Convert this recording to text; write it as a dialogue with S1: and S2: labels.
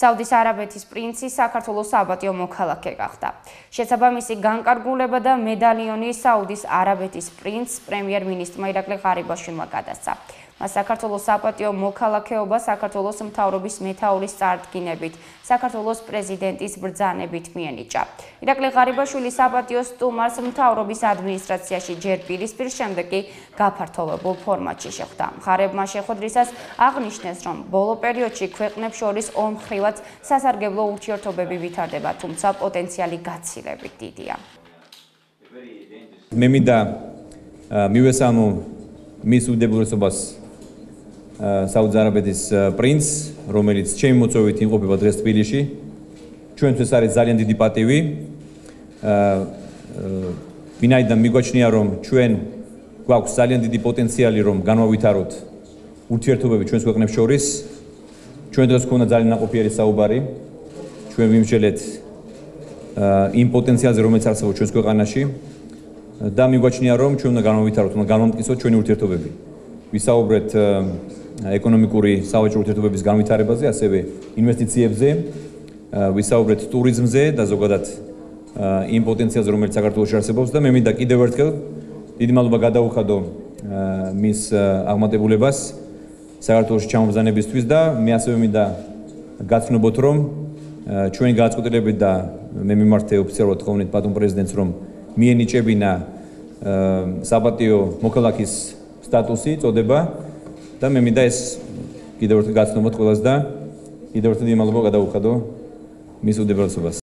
S1: საუდის არაბეთის პრინცი საქართველოს საპატიო მოქალაქე გახდა. შესაბამისი განკარგულება და მედალიონი საუდის არაბეთის პრინცს პრემიერ-მინისტრმა ირაკლი ღარიბაშვილმა გადასცა. მას საქართველოს საპატიო მოქალაქეობა საქართველოს მთავრობის მეთაურის წარდგინებით, საქართველოს პრეზიდენტის ბრძანებით მიენიჭა. ირაკლი ღარიბაშვილი საპატიო სტუმარს მთავრობის ადმინისტრაციაში ჯერ პირისპირ, შემდეგ კი გაფართოვებულ ფორმატში შეხვდა. მხარეებმა შეხვედრისას აღნიშნეს, რომ ბოლო პერიოდში ქვეყნებს შორის ორმხრივად სასარგებლო ურთიერთობები ვითარდება, თუმცა პოტენციალი გაცილებით დიდია.
S2: მე მინდა მივესალმო მის უდიდეს საუდის არაბეთის პრინცს, რომელიც ჩემი მოწვევით იმყოფება დღეს თბილისში. ჩვენთვის არის ძალიან დიდი პატივი. ვინაიდან მიგვაჩნია, რომ ჩვენ გვაქვს ძალიან დიდი პოტენციალი, რომ განვავითაროთ ურთიერთობები ჩვენს ქვეყნებს შორის. ჩვენ დღეს გვქონდა ძალიან ნაყოფიერი საუბარი. ჩვენ ვიმსჯელეთ იმ პოტენციალზე, რომელიც არსებობს ჩვენს ქვეყანაში და მიგვაჩნია, რომ ჩვენ უნდა განვავითაროთ, უნდა განვამტკიცოთ ჩვენი ურთიერთობები. ვისაუბრეთ ეკონომიკური სავაჭრო ურთიერთობების განვითარებაზე, ასევე ინვესტიციებზე, ვისაუბრეთ ტურიზმზე და ზოგადად იმ პოტენციალზე, რომელიც საქართველოში არსებობს და მე მინდა კიდევ ერთხელ დიდი მადლობა გადაუხადო მის აღმატებულებას საქართველოში ჩამობრძანებისთვის და მე ასევე მინდა გაცნობოთ, რომ ჩვენი გადაწყვეტილებით და მე მიმართე ოფიციალურად ხოვნით პატონ პრეზიდენტს, რომ მიენიჭებინა საპატიო მოქალაქის სტატუსი, წოდება და მე მინდა ეს კიდევ ერთხელ გაცნობოთ ყველას და კიდევ ერთხელ დიდი მადლობა გადაუხადო მის უდიდეს